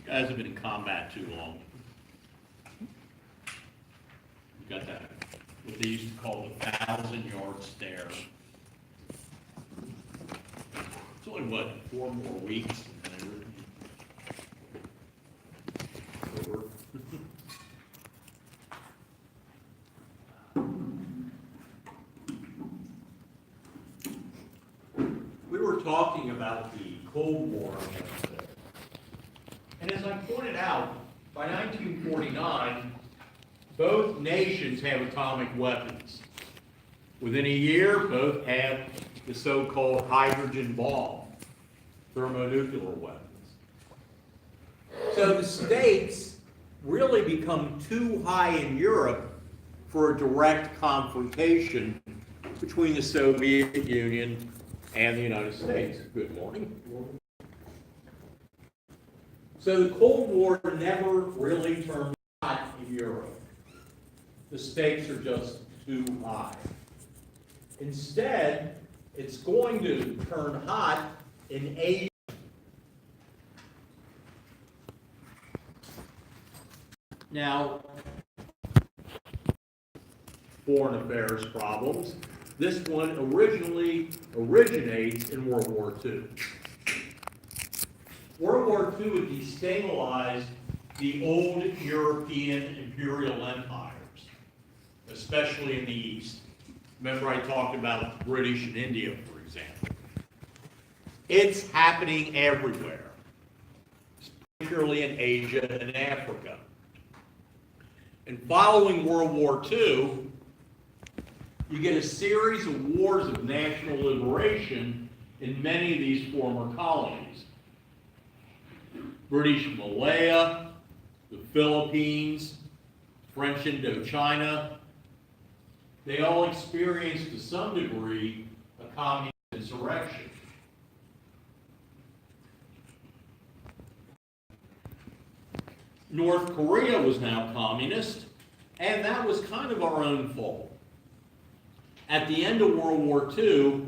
Guys have been in combat too long. You got that, what they used to call the 1,000-yard stare. It's only, what, 4 more weeks? And then over. We were talking about the Cold War yesterday. And as I pointed out, by 1949, both nations have atomic weapons. Within a year, both have the so-called hydrogen bomb, thermonuclear weapons. So the stakes really become too high in Europe for a direct confrontation between the Soviet Union and the United States. Good morning. So the Cold War never really turned hot in Europe. The stakes are just too high. Instead, it's going to turn hot in Asia. Now, foreign affairs problems. This one originally originates in World War II. World War II would destabilize the old European imperial empires, especially in the East. Remember I talked about the British and India, for example. It's happening everywhere, particularly in Asia and Africa. And following World War II, you get a series of wars of national liberation in many of these former colonies. British Malaya, the Philippines, French Indochina, they all experienced to some degree a communist insurrection. North Korea was now communist, and that was kind of our own fault. At the end of World War II,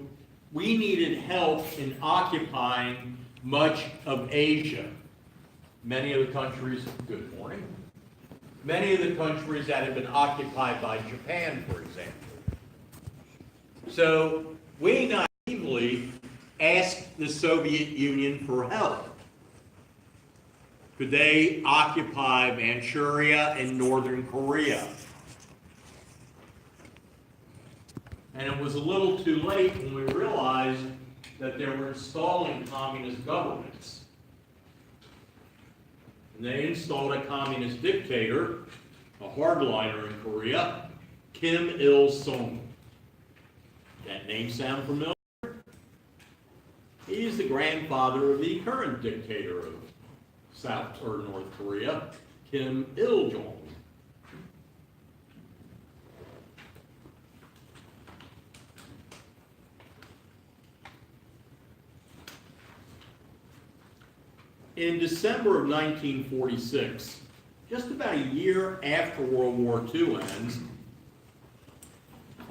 we needed help in occupying much of Asia. Many of the countries, good morning, many of the countries that had been occupied by Japan, for example. So we naively asked the Soviet Union for help. Could they occupy Manchuria and northern Korea? And it was a little too late when we realized that they were installing communist governments. And they installed a communist dictator, a hardliner in Korea, Kim Il-sung. That name sound familiar? He's the grandfather of the current dictator of South or North Korea, Kim Il-jong. In December of 1946, just about a year after World War II ends,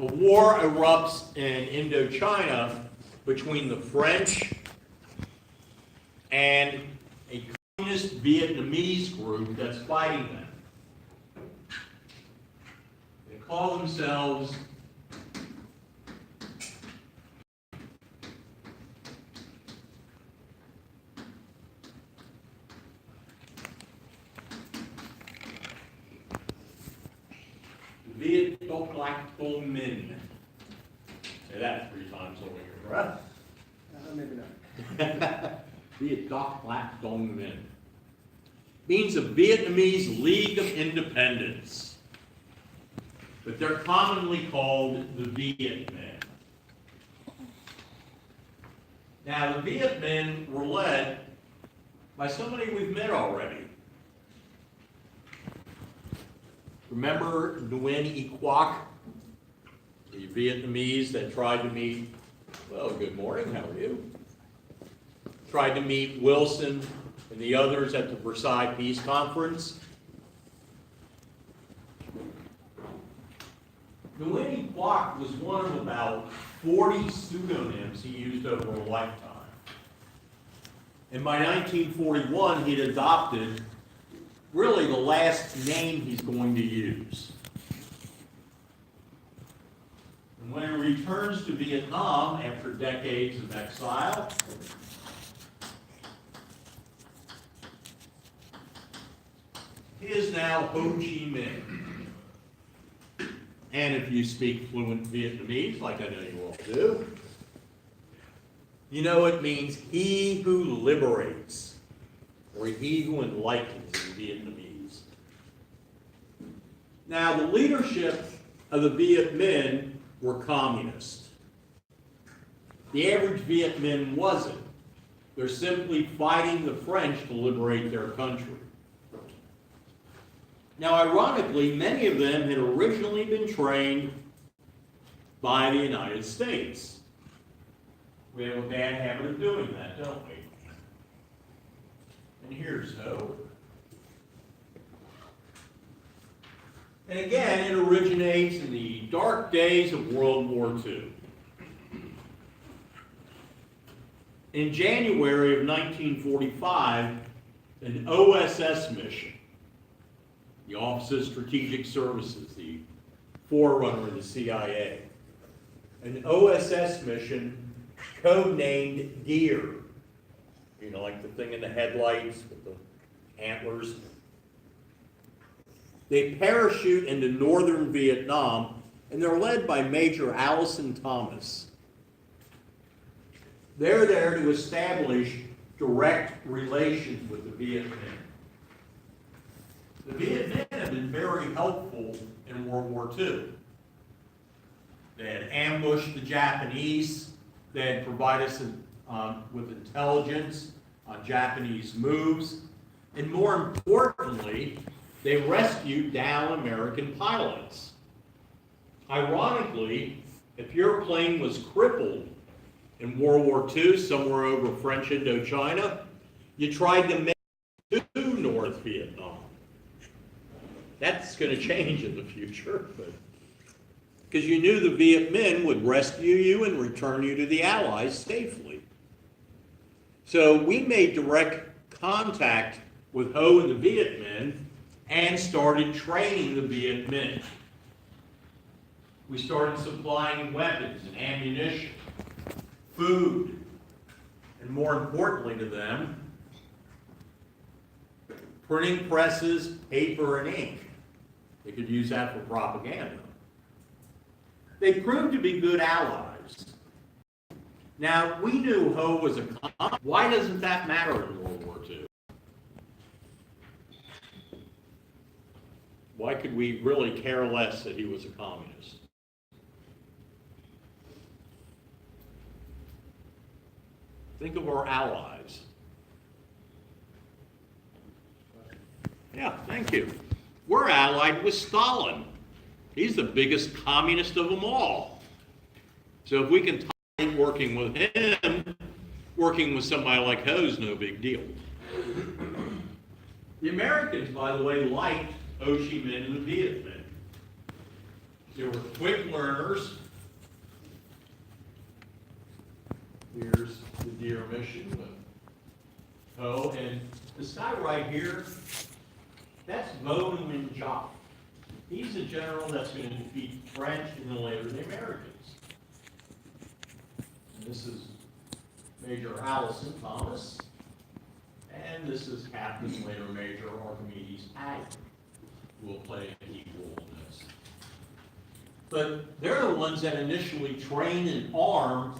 a war erupts in Indochina between the French and a communist Vietnamese group that's fighting them. They call themselves Viet Dong Dong Minh. Say that 3 times over your breath. Maybe not. Viet Dong Dong Minh. Means a Vietnamese League of Independence. But they're commonly called the Viet Minh. Now, the Viet Minh were led by somebody we've met already. Remember Nguyen Y Quoc, the Vietnamese that tried to meet, well, good morning, how are you? Tried to meet Wilson and the others at the Versailles Peace Conference. Nguyen Y Quoc was one of about 40 pseudonyms he used over a lifetime. And by 1941, he'd adopted really the last name he's going to use. And when he returns to Vietnam after decades of exile, he is now Ho Chi Minh. And if you speak fluent Vietnamese, like I know you all do, you know it means he who liberates, or he who enlightens in Vietnamese. Now, the leadership of the Viet Minh were communist. The average Viet Minh wasn't. They're simply fighting the French to liberate their country. Now, ironically, many of them had originally been trained by the United States. We have a bad habit of doing that, don't we? And here's Ho. And again, it originates in the dark days of World War II. In January of 1945, an OSS mission, the Office of Strategic Services, the forerunner of the CIA, an OSS mission codenamed Deer. You know, like the thing in the headlights with the antlers. They parachute into northern Vietnam, and they're led by Major Allison Thomas. They're there to establish direct relations with the Viet Minh. The Viet Minh have been very helpful in World War II. They had ambushed the Japanese. They had provided us with intelligence on Japanese moves. And more importantly, they rescued down American pilots. Ironically, if your plane was crippled in World War II, somewhere over French Indochina, you tried to make it to North Vietnam. That's going to change in the future, but because you knew the Viet Minh would rescue you and return you to the Allies safely. So we made direct contact with Ho and the Viet Minh and started training the Viet Minh. We started supplying weapons and ammunition, food, and more importantly to them, printing presses, paper, and ink. They could use that for propaganda. They proved to be good allies. Now, we knew Ho was a communist. Why doesn't that matter in World War II? Why could we really care less that he was a communist? Think of our allies. Yeah, thank you. We're allied with Stalin. He's the biggest communist of them all. So if we can tolerate working with him, working with somebody like Ho is no big deal. The Americans, by the way, liked Ho Chi Minh and the Viet Minh. They were quick learners. Here's the Deer mission with Ho, and this guy right here, that's Vo Nguyen Giap. He's the general that's going to defeat the French and then later the Americans. And this is Major Allison Thomas, and this is Captain, later Major Archimedes Agnew, who will play a key role in this. But they're the ones that initially trained and armed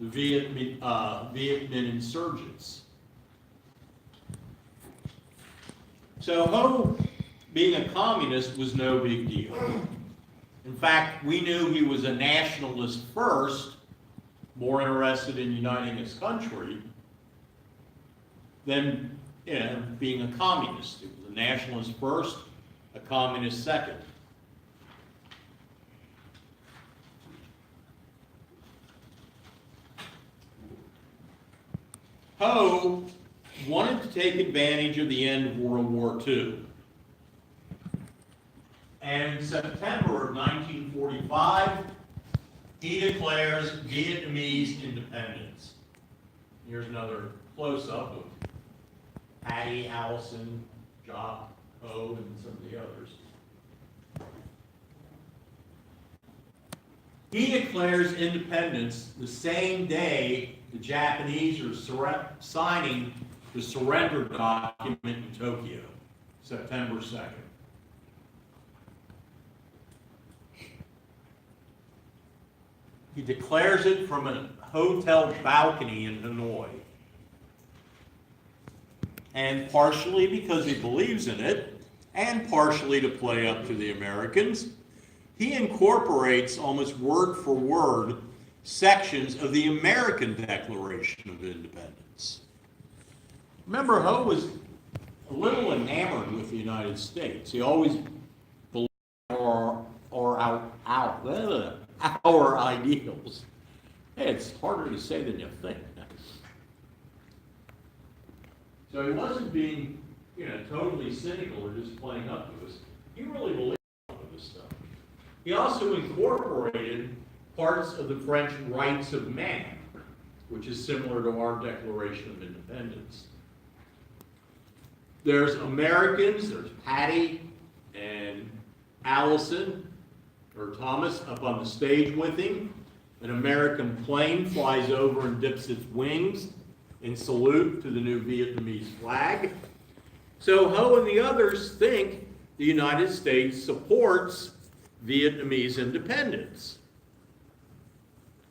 the Viet Minh insurgents. So Ho, being a communist, was no big deal. In fact, we knew he was a nationalist first, more interested in uniting his country than being a communist. He was a nationalist first, a communist second. Ho wanted to take advantage of the end of World War II. And in September of 1945, he declares Vietnamese independence. Here's another close-up of Patty, Allison, Jock, Ho, and some of the others. He declares independence the same day the Japanese are signing the surrender document in Tokyo, September 2nd. He declares it from a hotel balcony in Hanoi. And partially because he believes in it, and partially to play up to the Americans, he incorporates almost word for word sections of the American Declaration of Independence. Remember, Ho was a little enamored with the United States. He always believed our ideals. Hey, it's harder to say than you think. So he wasn't being, totally cynical or just playing up to us. He really believed in all of this stuff. He also incorporated parts of the French rights of man, which is similar to our Declaration of Independence. There's Americans, there's Patty and Allison, or Thomas, up on the stage with him. An American plane flies over and dips its wings in salute to the new Vietnamese flag. So Ho and the others think the United States supports Vietnamese independence.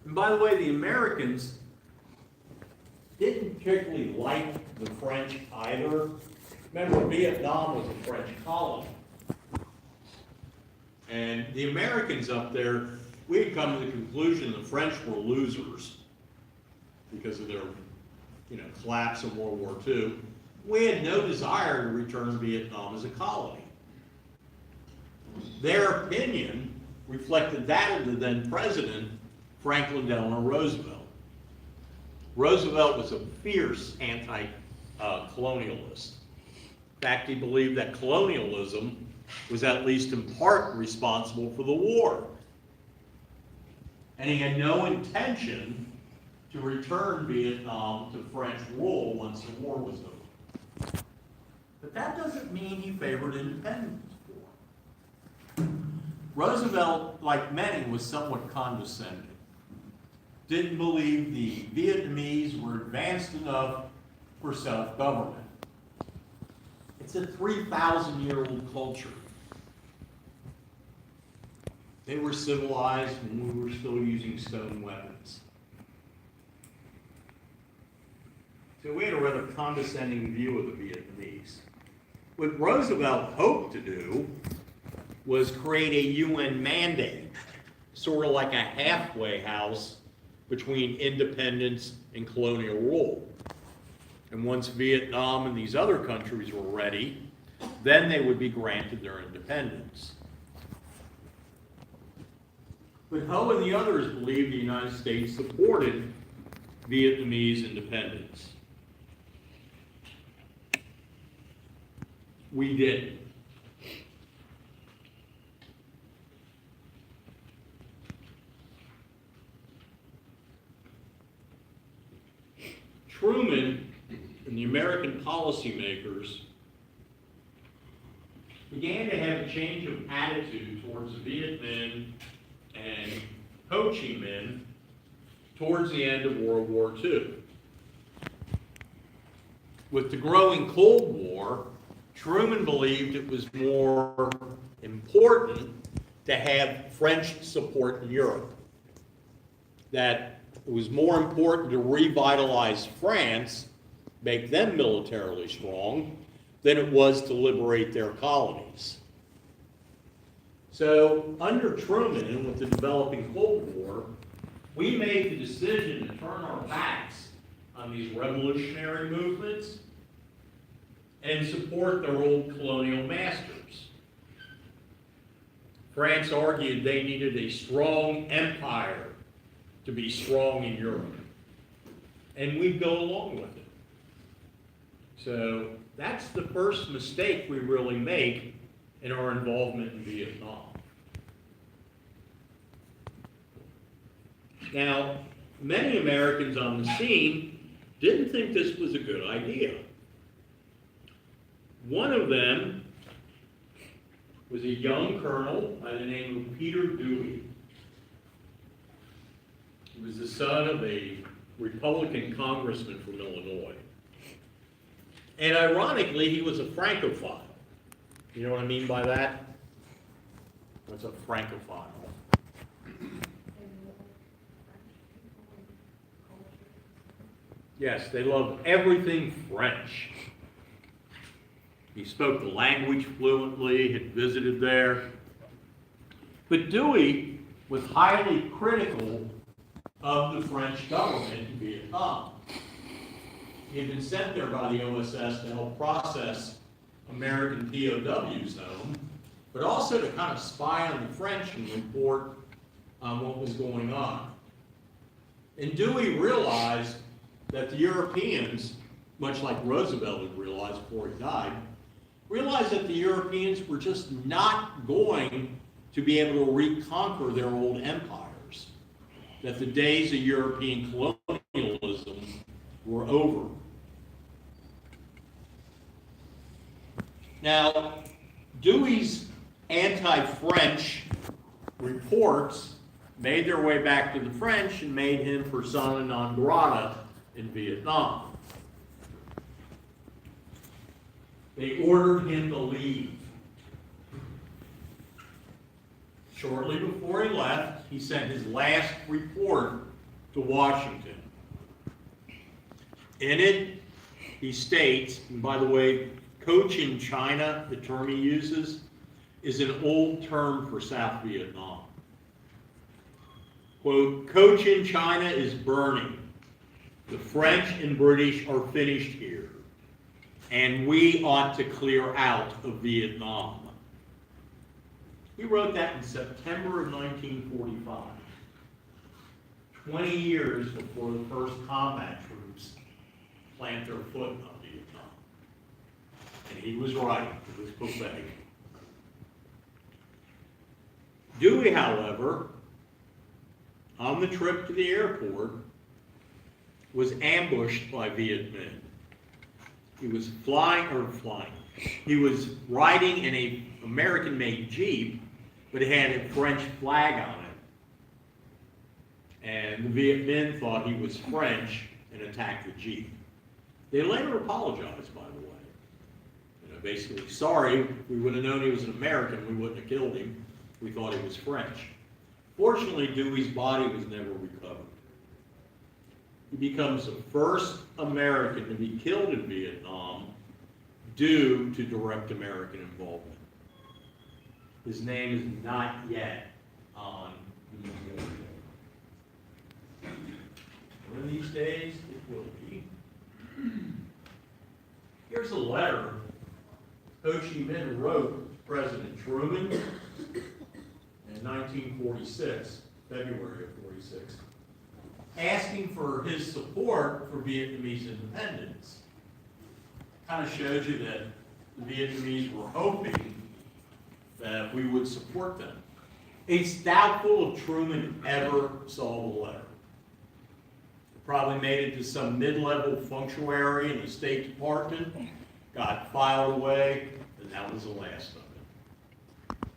And by the way, the Americans didn't particularly like the French either. Remember, Vietnam was a French colony. And the Americans up there, we had come to the conclusion the French were losers because of their collapse of World War II. We had no desire to return Vietnam as a colony. Their opinion reflected that of the then president, Franklin Delano Roosevelt. Roosevelt was a fierce anti-colonialist. In fact, he believed that colonialism was at least in part responsible for the war. And he had no intention to return Vietnam to French rule once the war was over. But that doesn't mean he favored independence. Roosevelt, like many, was somewhat condescending. Didn't believe the Vietnamese were advanced enough for self-government. It's a 3,000-year-old culture. They were civilized when we were still using stone weapons. So we had a rather condescending view of the Vietnamese. What Roosevelt hoped to do was create a UN mandate, sort of like a halfway house between independence and colonial rule. And once Vietnam and these other countries were ready, then they would be granted their independence. But Ho and the others believed the United States supported Vietnamese independence. We didn't. Truman and the American policymakers began to have a change of attitude towards the Viet Minh and Ho Chi Minh towards the end of World War II. With the growing Cold War, Truman believed it was more important to have French support in Europe. That it was more important to revitalize France, make them militarily strong, than it was to liberate their colonies. So under Truman and with the developing Cold War, we made the decision to turn our backs on these revolutionary movements and support their old colonial masters. France argued they needed a strong empire to be strong in Europe. And we'd go along with it. So that's the first mistake we really make in our involvement in Vietnam. Now, many Americans on the scene didn't think this was a good idea. One of them was a young colonel by the name of Peter Dewey. He was the son of a Republican congressman from Illinois. And ironically, he was a Francophile. You know what I mean by that? What's a Francophile? Yes, they loved everything French. He spoke the language fluently, had visited there. But Dewey was highly critical of the French government in Vietnam. He had been sent there by the OSS to help process American POWs home, but also to kind of spy on the French and report on what was going on. And Dewey realized that the Europeans, much like Roosevelt had realized before he died, realized that the Europeans were just not going to be able to reconquer their old empires, that the days of European colonialism were over. Now, Dewey's anti-French reports made their way back to the French and made him persona non grata in Vietnam. They ordered him to leave. Shortly before he left, he sent his last report to Washington. In it, he states, and by the way, Cochin China, the term he uses, is an old term for South Vietnam. Quote, Cochin China is burning. The French and British are finished here, and we ought to clear out of Vietnam. He wrote that in September of 1945, 20 years before the first combat troops plant their foot on Vietnam. And he was right, it was prophetic. Dewey, however, on the trip to the airport, was ambushed by Viet Minh. He was he was riding in an American-made Jeep, but it had a French flag on it. And the Viet Minh thought he was French and attacked the Jeep. They later apologized, by the way. You know, basically, sorry, we would have known he was an American, we wouldn't have killed him. We thought he was French. Fortunately, Dewey's body was never recovered. He becomes the first American to be killed in Vietnam due to direct American involvement. His name is not yet on the memorial. One of these days, it will be. Here's a letter Ho Chi Minh wrote to President Truman in 1946, February of 46, asking for his support for Vietnamese independence. Kind of shows you that the Vietnamese were hoping that we would support them. It's doubtful if Truman ever saw the letter. It probably made it to some mid-level functionary in the State Department, got filed away, and that was the last of it.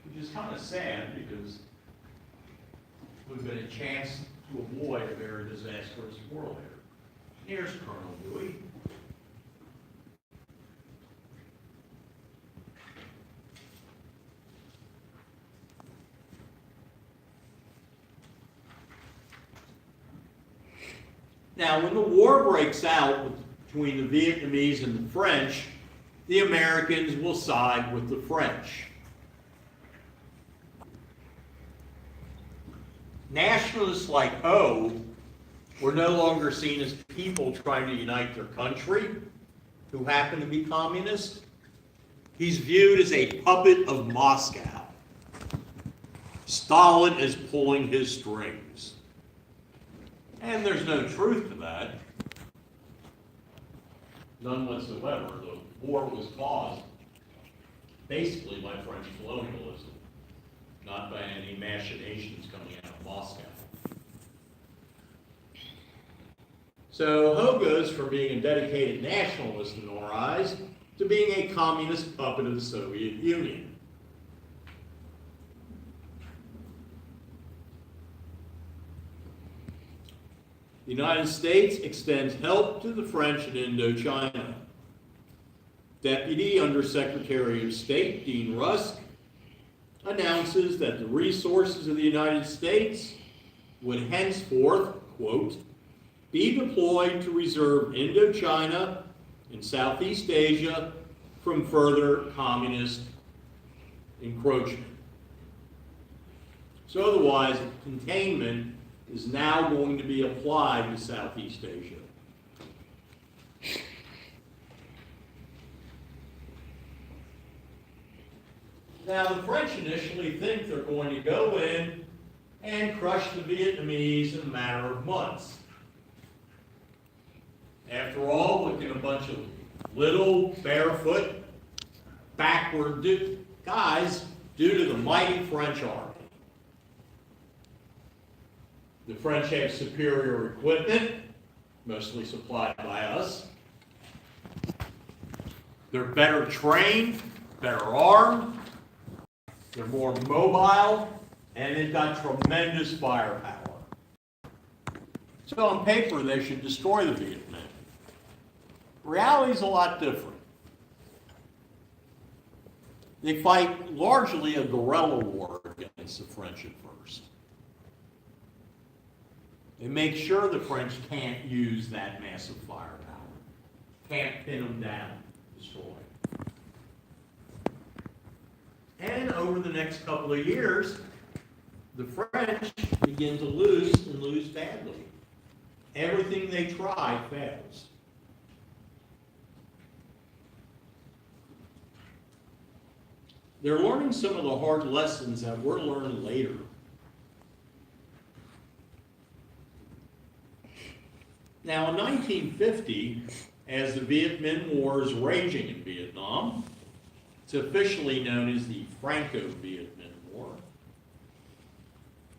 Which is kind of sad because it would have been a chance to avoid a very disastrous war later. Here's Colonel Dewey. Now, when the war breaks out between the Vietnamese and the French, the Americans will side with the French. Nationalists like Ho were no longer seen as people trying to unite their country who happen to be communist. He's viewed as a puppet of Moscow. Stalin is pulling his strings. And there's no truth to that. None whatsoever. The war was caused basically by French colonialism, not by any machinations coming out of Moscow. So Ho goes from being a dedicated nationalist in our eyes to being a communist puppet of the Soviet Union. The United States extends help to the French in Indochina. Deputy Undersecretary of State Dean Rusk announces that the resources of the United States would henceforth, quote, be deployed to reserve Indochina and Southeast Asia from further communist encroachment. So otherwise, containment is now going to be applied to Southeast Asia. Now, the French initially think they're going to go in and crush the Vietnamese in a matter of months. After all, look at a bunch of little, barefoot, backward guys due to the mighty French army. The French have superior equipment, mostly supplied by us. They're better trained, better armed, they're more mobile, and they've got tremendous firepower. So on paper, they should destroy the Vietnamese. Reality's a lot different. They fight largely a guerrilla war against the French at first. They make sure the French can't use that massive firepower, can't pin them down, destroy. And over the next couple of years, the French begin to lose and lose badly. Everything they try fails. They're learning some of the hard lessons that we're learning later. Now, in 1950, as the Viet Minh War is raging in Vietnam, it's officially known as the Franco-Viet Minh War.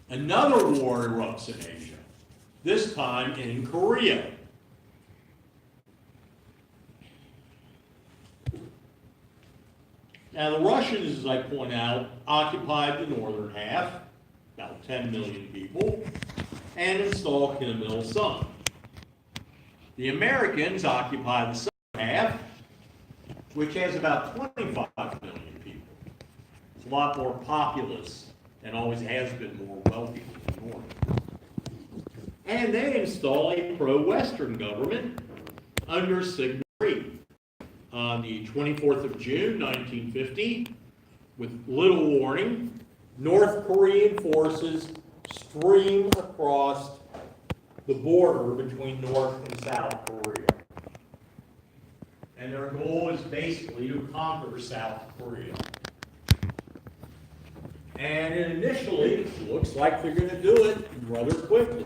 Another war erupts in Asia, this time in Korea. Now, the Russians, as I point out, occupied the northern half, about 10 million people, and installed Kim Il-sung. The Americans occupy the southern half, which has about 25 million people. It's a lot more populous and always has been more wealthy than the north. And they install a pro-Western government under Signal 3 on the 24th of June, 1950. With little warning, North Korean forces stream across the border between North and South Korea. And their goal is basically to conquer South Korea. And initially, it looks like they're going to do it rather quickly.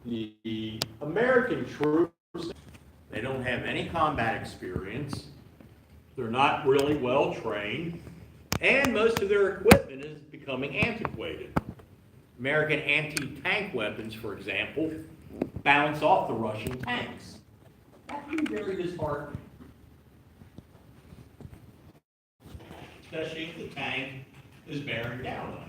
The American troops, they don't have any combat experience. They're not really well trained. And most of their equipment is becoming antiquated. American anti-tank weapons, for example, bounce off the Russian tanks. That can be very disheartening. Especially if the tank is bearing down on you.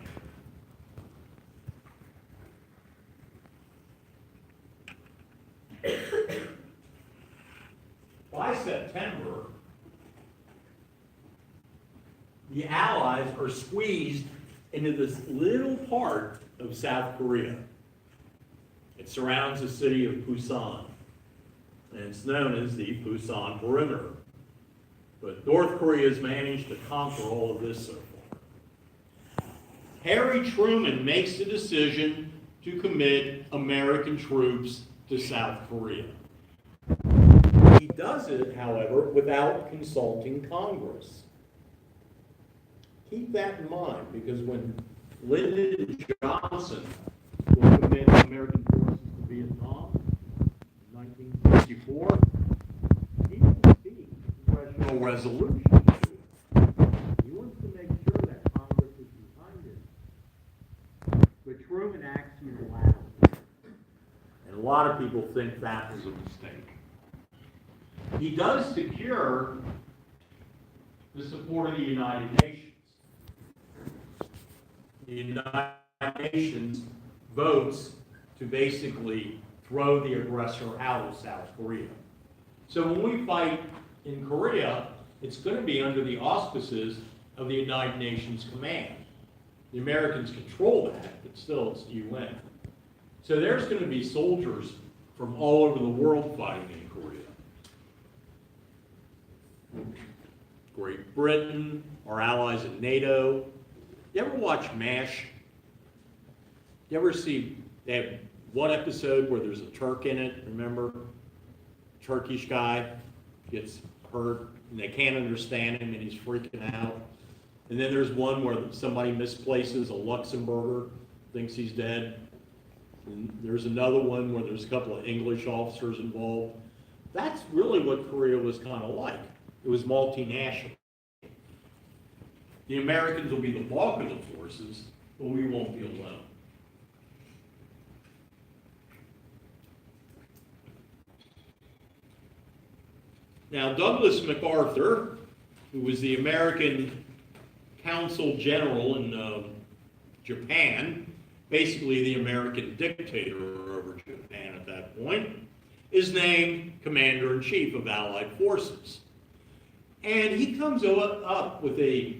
By September, the Allies are squeezed into this little part of South Korea. It surrounds the city of Busan, and it's known as the Busan Perimeter. But North Korea has managed to conquer all of this so far. Harry Truman makes the decision to commit American troops to South Korea. He does it, however, without consulting Congress. Keep that in mind, because when Lyndon Johnson will commit American forces to Vietnam in 1964, he will see congressional resolution to it. He wants to make sure that Congress is behind it. But Truman acts And a lot of people think that was a mistake. He does secure the support of the United Nations. The United Nations votes to basically throw the aggressor out of South Korea. So when we fight in Korea, it's going to be under the auspices of the United Nations Command. The Americans control that, but still it's UN. So there's going to be soldiers from all over the world fighting in Korea. Great Britain, our allies in NATO. You ever watch MASH? You ever see, they have one episode where there's a Turk in it, remember? Turkish guy gets hurt and they can't understand him and he's freaking out. And then there's one where somebody misplaces a Luxembourger, thinks he's dead. And there's another one where there's a couple of English officers involved. That's really what Korea was kind of like. It was multinational. The Americans will be the bulk of the forces, but we won't be alone. Now, Douglas MacArthur, who was the American consul general in Japan, basically the American dictator over Japan at that point, is named Commander-in-Chief of Allied Forces. And he comes up with a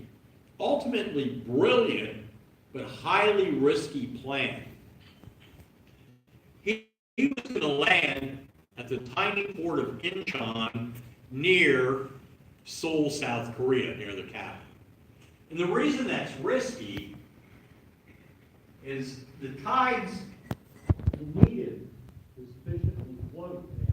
ultimately brilliant but highly risky plan. He was going to land at the tiny port of Incheon near Seoul, South Korea, near the capital. And the reason that's risky is the tides needed to sufficiently float there.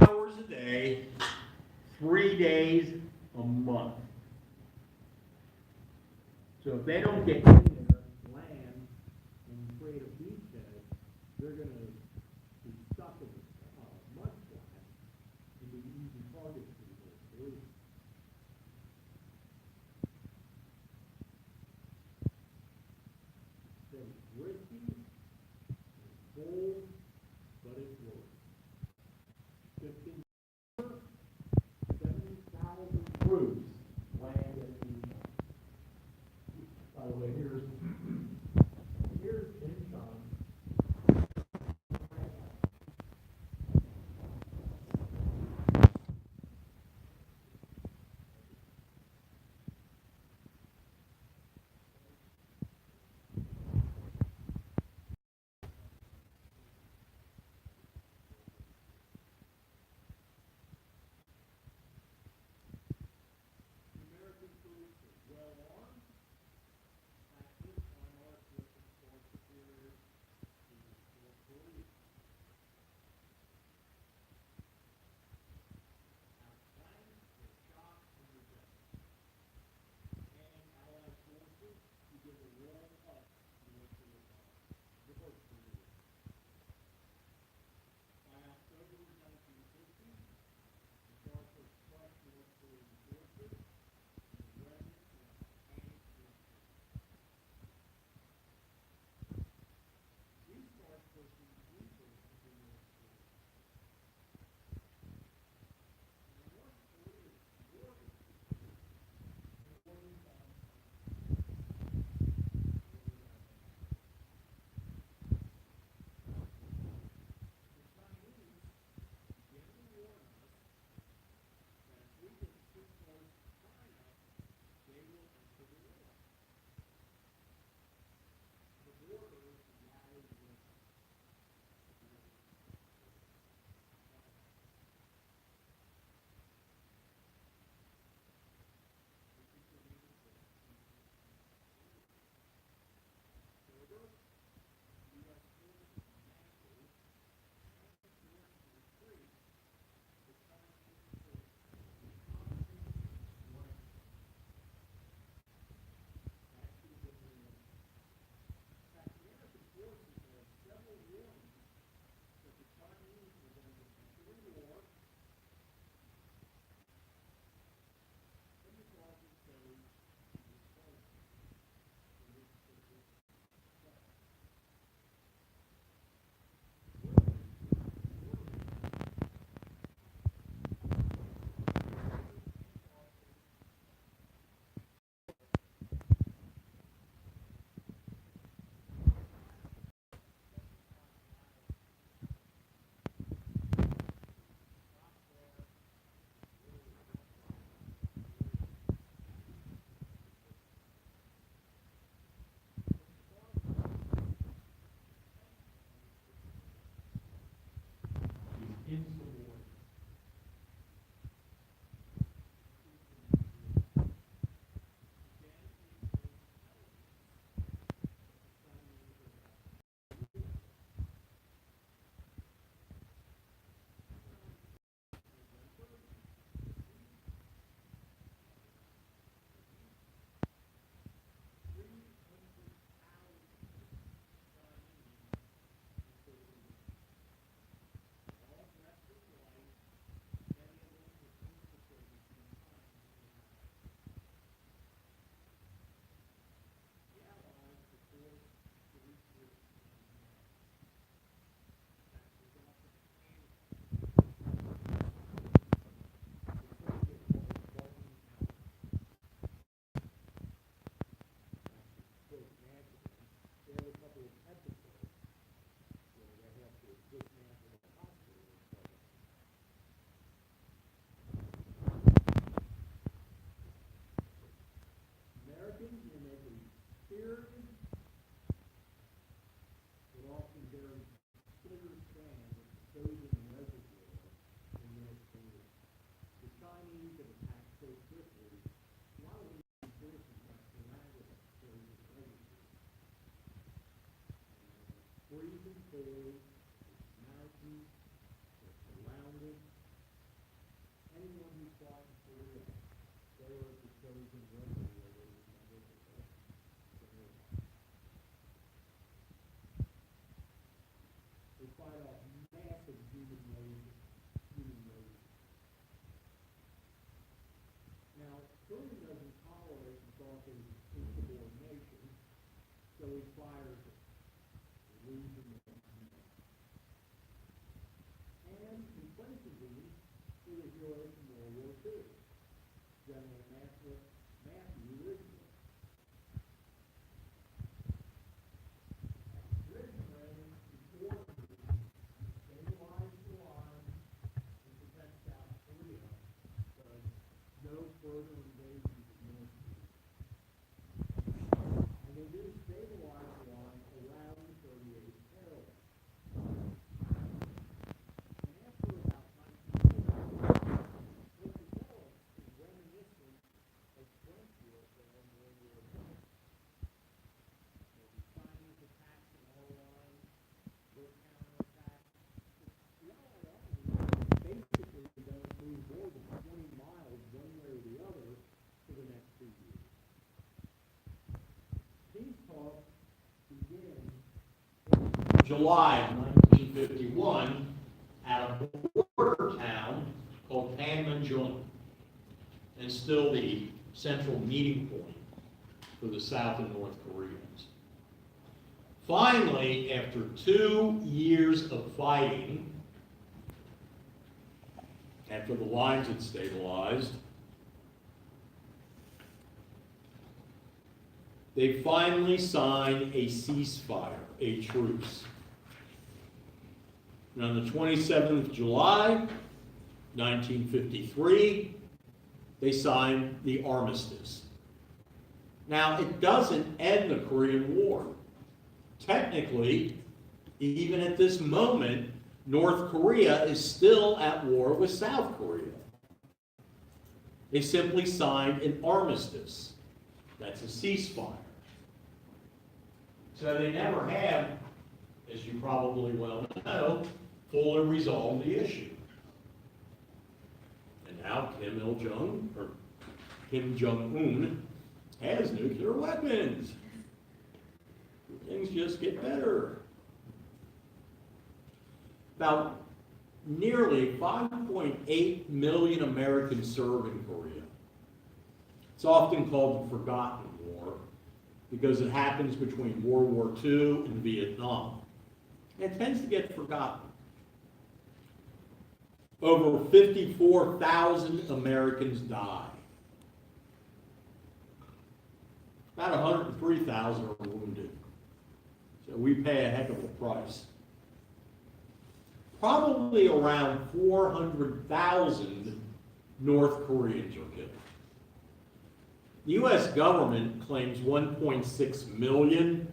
3 hours a day, 3 days a month. So if they don't get in there, land, and create a beachhead, they're going to be stuck in the mud flat and be easy targets for the North Koreans. So it's risky, it's bold, but it works. 70,000 troops land at Incheon. By the way, here's Incheon. They fight off massive human waves. Now, Korean doesn't tolerate Gauth's insubordination, so he fires it, losing the command. And in place of these, were the heroes from World War II, General Matthew Ridgway. Ridgway is ordered to stabilize the line and protect South Korea, because no further invasions of North Korea. And they do stabilize the line around the 38th parallel. And after about 1940, it developed as reminiscent of French warfare in World War II. The Chinese attacks in our line, their counterattacks. The Allied Army basically don't move more than 20 miles one way or the other for the next 2 years. Peace talks begin July of 1951 at a border town called Panmunjom, and still the central meeting point for the South and North Koreans. Finally, after 2 years of fighting, after the lines had stabilized, they finally signed a ceasefire, a truce. And on the 27th of July, 1953, they signed the armistice. Now, it doesn't end the Korean War. Technically, even at this moment, North Korea is still at war with South Korea. They simply signed an armistice. That's a ceasefire. So they never have, as you probably well know, fully resolved the issue. And now Kim Jong-un has nuclear weapons. Things just get better. About nearly 5.8 million Americans serve in Korea. It's often called the Forgotten War because it happens between World War II and Vietnam. And it tends to get forgotten. Over 54,000 Americans die. About 103,000 are wounded. So we pay a heck of a price. Probably around 400,000 North Koreans are killed. The U.S. government claims 1.6 million,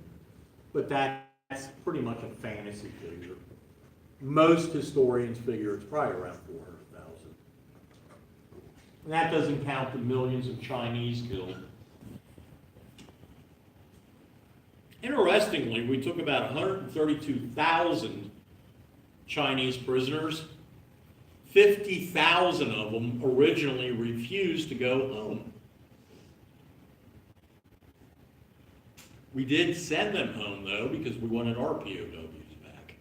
but that's pretty much a fantasy figure. Most historians figure it's probably around 400,000. And that doesn't count the millions of Chinese killed. Interestingly, we took about 132,000 Chinese prisoners. 50,000 of them originally refused to go home. We did send them home, though, because we wanted our POWs back.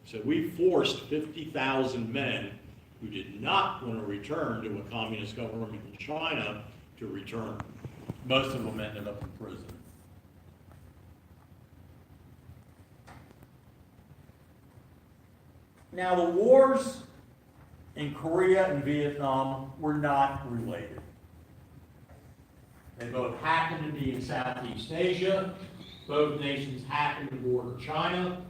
So we forced 50,000 men who did not want to return to a communist government in China to return. Most of them ended up in prison. Now, the wars in Korea and Vietnam were not related. They both happened to be in Southeast Asia. Both nations happened to border China.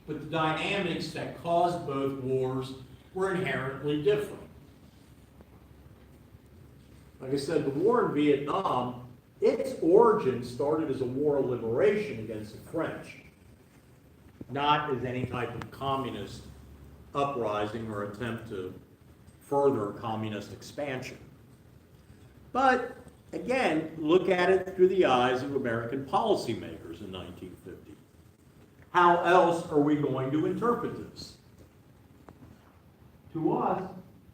But the dynamics that caused both wars were inherently different. Like I said, the war in Vietnam, its origin started as a war of liberation against the French, not as any type of communist uprising or attempt to further communist expansion. But again, look at it through the eyes of American policymakers in 1950. How else are we going to interpret this? To us,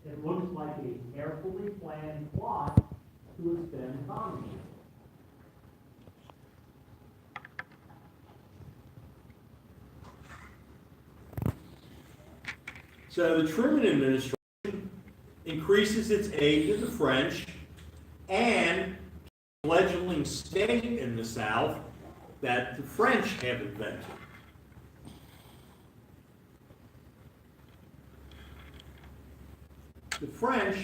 it looks like a carefully planned plot to extend communism. So the Truman administration increases its aid to the French and fledgling state in the South that the French have invented. The French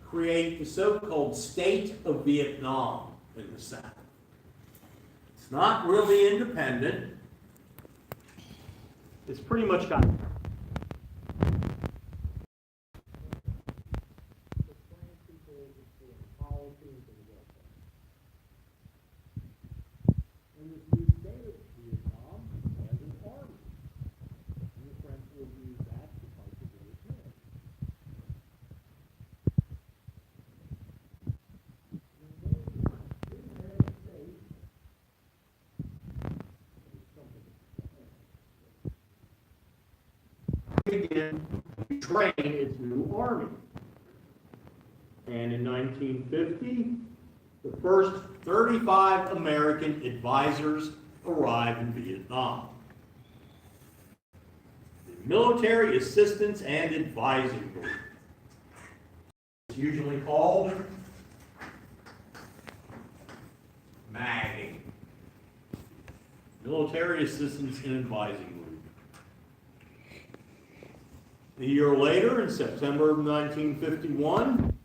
create the so-called State of Vietnam in the South. It's not really independent. It's pretty much got The French people for policy and for the welfare. And this new state of Vietnam has an army. And the French will use that to fight the British men. Begin to train its new army. And in 1950, the first 35 American advisors arrived in Vietnam. The Military Assistance and Advising Group. It's usually called MAG. Military Assistance and Advising Group. A year later, in September of 1951,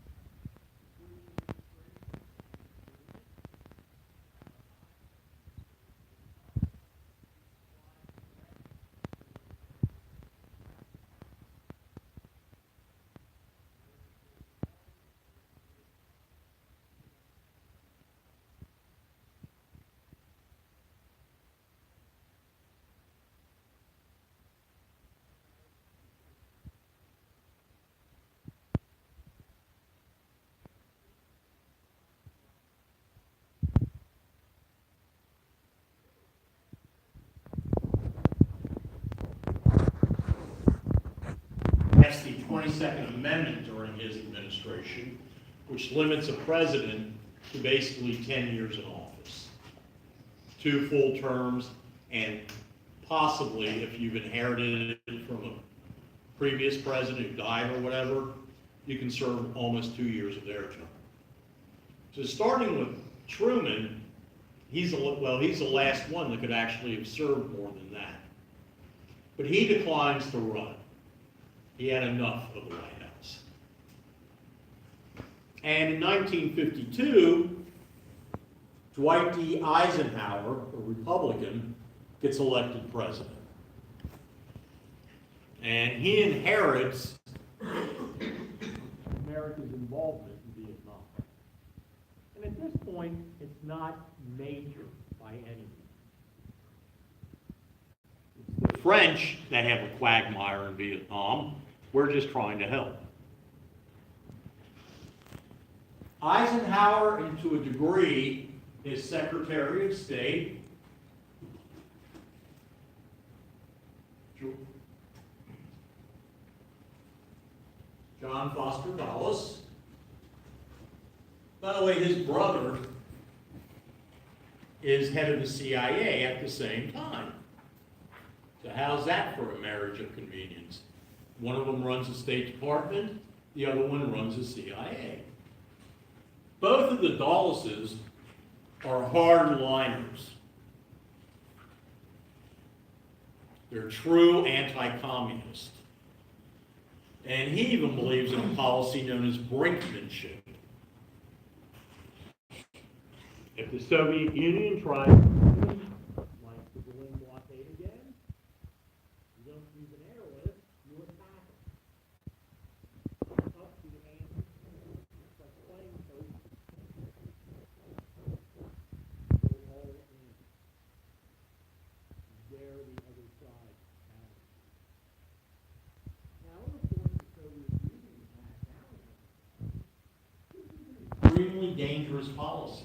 passed the 22nd Amendment during his administration, which limits a president to basically 10 years in office. 2 full terms, and possibly, if you've inherited it from a previous president who died or whatever, you can serve almost 2 years of their term. So starting with Truman, he's the last one that could actually have served more than that. But he declines to run. He had enough of the White House. And in 1952, Dwight D. Eisenhower, a Republican, gets elected president. And he inherits America's involvement in Vietnam. And at this point, it's not major by any means. The French that have a quagmire in Vietnam, we're just trying to help. Eisenhower, and to a degree, is Secretary of State. John Foster Dulles. By the way, his brother is head of the CIA at the same time. So how's that for a marriage of convenience? One of them runs the State Department, the other one runs the CIA. Both of the Dulleses are hardliners. They're true anti-communist. And he even believes in a policy known as brinkmanship. If the Soviet Union tries Like the Berlin blockade again, you don't use an airlift, you attack them. Up to the hand, it's like playing coach. Go all in. Dare the other side out. Now, of course, the Soviet Union attacked down. extremely dangerous policy.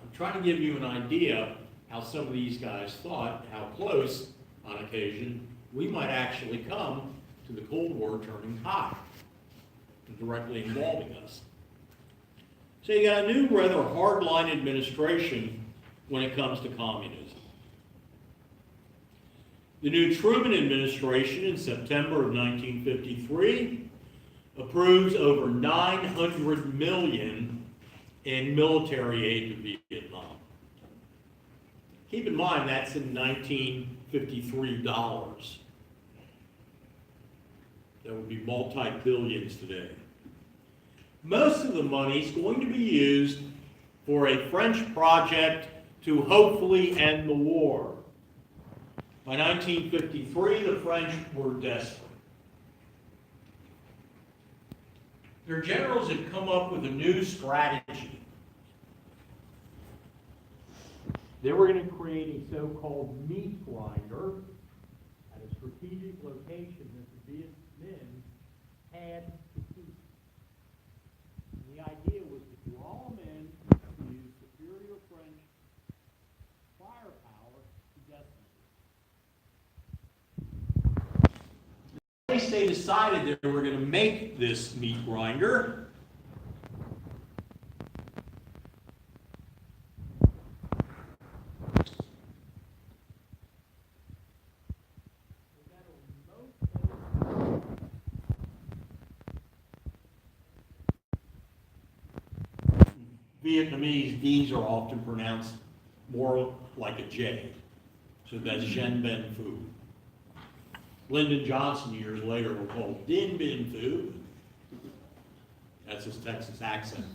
I'm trying to give you an idea how some of these guys thought, how close, on occasion, we might actually come to the Cold War turning hot. directly involving us. So you got a new, rather hardline administration when it comes to communism. The new Truman administration in September of 1953 approves over $900 million in military aid to Vietnam. Keep in mind, that's in 1953 dollars. That would be multi-billions today. Most of the money is going to be used for a French project to hopefully end the war. By 1953, the French were desperate. Their generals had come up with a new strategy. They were going to create a so-called meat grinder at a strategic location that the Viet Minh had to keep. And the idea was to draw them in to use superior French firepower to decimate. At least they decided they were going to make this meat grinder. Vietnamese, D's are often pronounced more like a J. So that's Dien Bien Phu. Lyndon Johnson years later will call Dien Bien Phu. That's his Texas accent.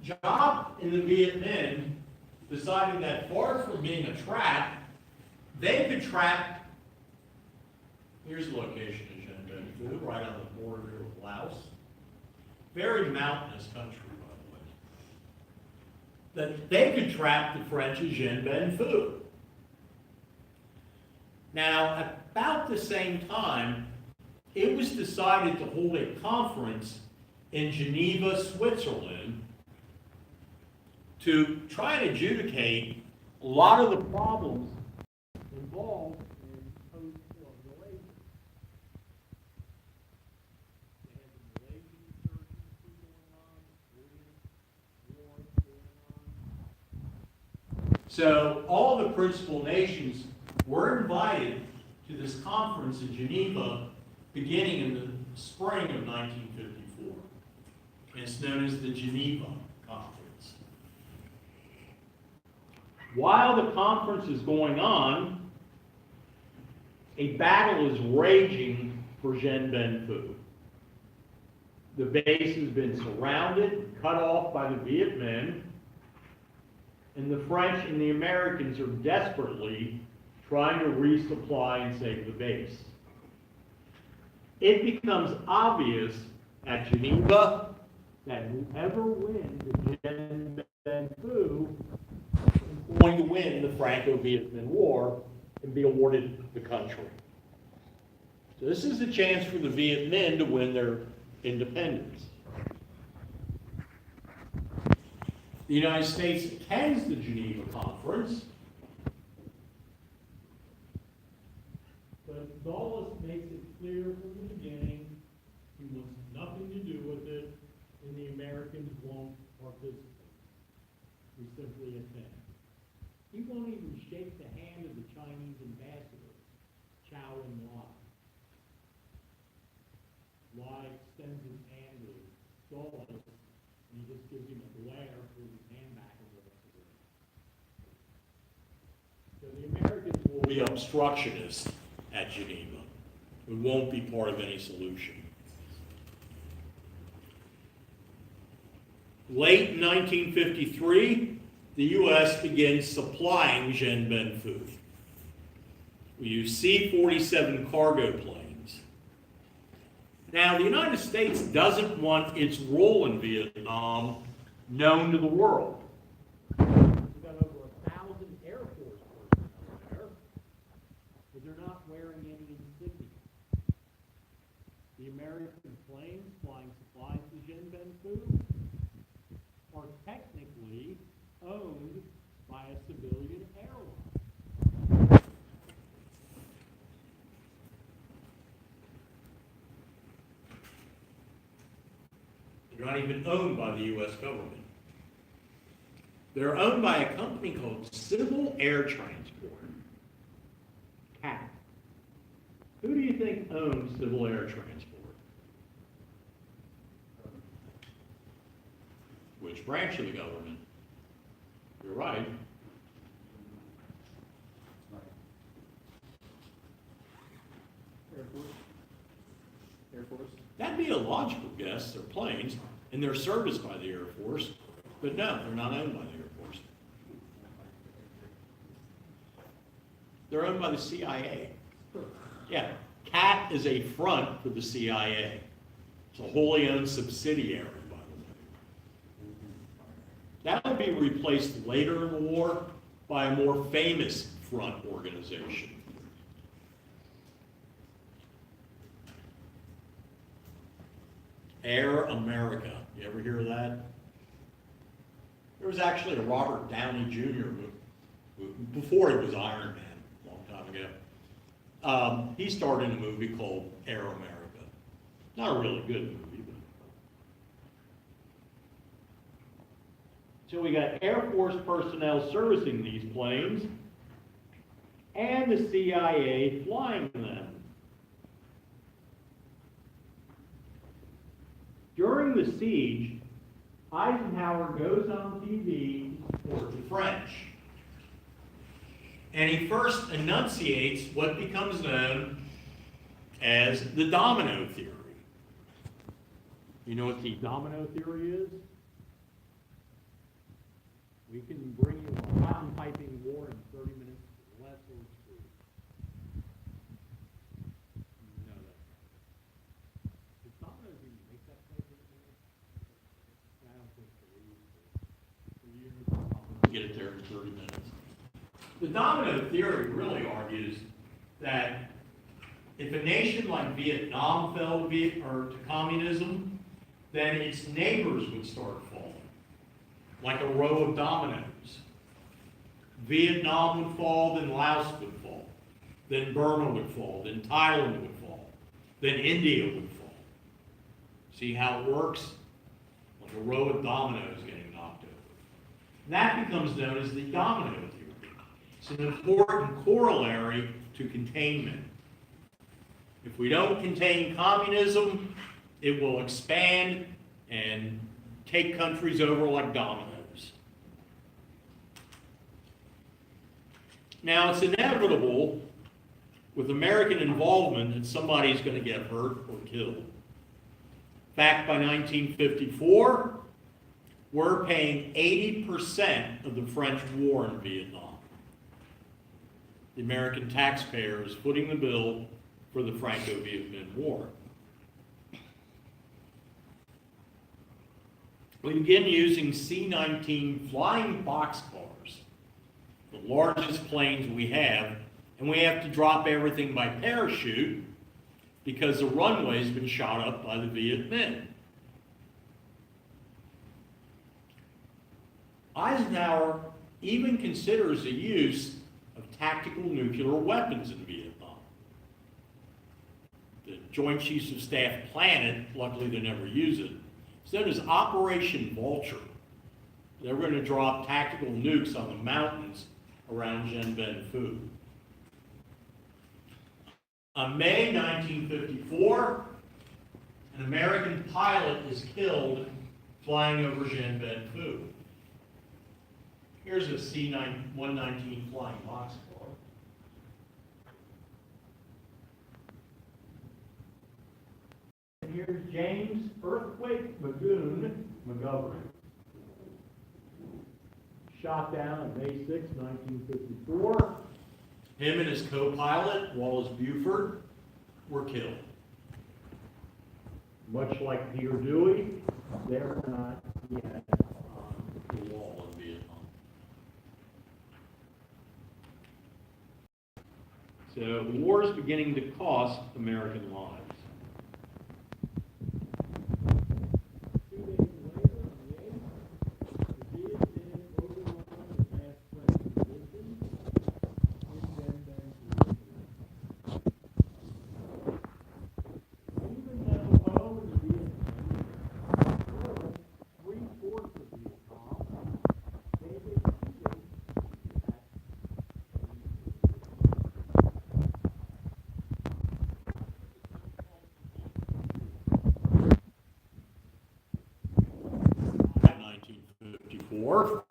Job in the Viet Minh decided that far from being a trap, they could trap, here's the location of Dien Bien Phu, right on the border of Laos. Very mountainous country, by the way. That they could trap the French at Dien Bien Phu. Now, about the same time, it was decided to hold a conference in Geneva, Switzerland, to try and adjudicate a lot of the problems involved in post-war relations. They had the Malaysian insurgency going on, the Korean War going on. So all the principal nations were invited to this conference in Geneva beginning in the spring of 1954. And it's known as the Geneva Conference. While the conference is going on, a battle is raging for Dien Bien Phu. The base has been surrounded, cut off by the Viet Minh, and the French and the Americans are desperately trying to resupply and save the base. It becomes obvious at Geneva that whoever wins the Dien Bien Phu is going to win the Franco-Vietnamese War and be awarded the country. So this is a chance for the Viet Minh to win their independence. The United States attends the Geneva Conference, but Dulles makes it clear from the beginning he wants nothing to do with it, and the Americans won't participate. We simply attend. He won't even shake the hand of the Chinese ambassador, Chow En-lai. Lai extends his hand to Dulles, and he just gives him a glare, pulls his hand back, and walks away. So the Americans will be obstructionists at Geneva. We won't be part of any solution. Late in 1953, the U.S. begins supplying Dien Bien Phu. We use C-47 cargo planes. Now, the United States doesn't want its role in Vietnam known to the world. We've got over 1,000 Air Force personnel there, but they're not wearing any insignia. The American planes flying supplies to Dien Bien Phu are technically owned by a civilian airline. not even owned by the US government. They're owned by a company called Civil Air Transport. CAT. Who do you think owns Civil Air Transport? Which branch of the government? You're right. Air Force? Air Force? That'd be a logical guess. They're planes, and they're serviced by the Air Force, but no, they're not owned by the Air Force. They're owned by the CIA. Yeah, CAT is a front for the CIA. It's a wholly owned subsidiary, by the way. That will be replaced later in the war by a more famous front organization. Air America. You ever hear of that? There was actually a Robert Downey Jr. before he was Iron Man, a long time ago. He starred in a movie called Air America. Not a really good movie, but. So we got Air Force personnel servicing these planes and the CIA flying them. During the siege, Eisenhower goes on TV to support the French. And he first enunciates what becomes known as the domino theory. You know what the domino theory is? We can bring you a cotton piping war in 30 minutes, less or screwed. You know that. Did Domino's even make that place anymore? I don't think so. They used to. Get it there in 30 minutes. The domino theory really argues that if a nation like Vietnam fell to communism, then its neighbors would start falling, like a row of dominoes. Vietnam would fall, then Laos would fall, then Burma would fall, then Thailand would fall, then India would fall. See how it works? Like a row of dominoes getting knocked over. And that becomes known as the domino theory. It's an important corollary to containment. If we don't contain communism, it will expand and take countries over like dominoes. Now, it's inevitable with American involvement that somebody's going to get hurt or killed. Back by 1954, we're paying 80% of the French war in Vietnam. The American taxpayer is footing the bill for the Franco-Vietnam War. We begin using C-19 flying boxcars, the largest planes we have, and we have to drop everything by parachute because the runway's been shot up by the Viet Minh. Eisenhower even considers the use of tactical nuclear weapons in Vietnam. The Joint Chiefs of Staff plan it, luckily they never use it. So there's Operation Vulture. They're going to drop tactical nukes on the mountains around Dien Bien Phu. On May 1954, an American pilot is killed flying over Dien Bien Phu. Here's a C-119 flying boxcar. And here's James Earthquake Magoon McGovern. Shot down on May 6, 1954. Him and his co-pilot, Wallace Buford, were killed. Much like Peter Dewey, they're not yet on the wall in Vietnam. So the war is beginning to cost American lives. 2 days later, on the 8th, the Viet Minh overrun the vast French position in Dien Bien Phu. Even though over the Viet Minh, War,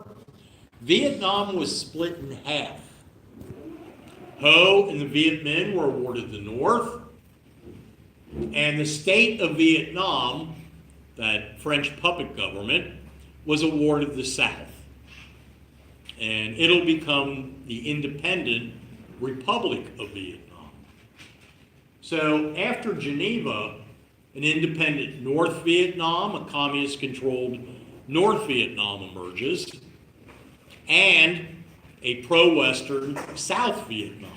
Vietnam was split in half. Ho and the Viet Minh were awarded the North, and the state of Vietnam, that French puppet government, was awarded the South. And it'll become the independent Republic of Vietnam. So after Geneva, an independent North Vietnam, a communist-controlled North Vietnam emerges, and a pro-Western South Vietnam.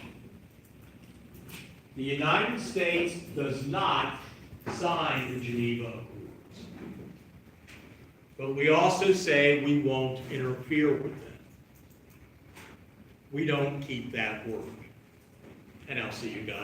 The United States does not sign the Geneva Accords, but we also say we won't interfere with them. We don't keep that word. And I'll see you guys.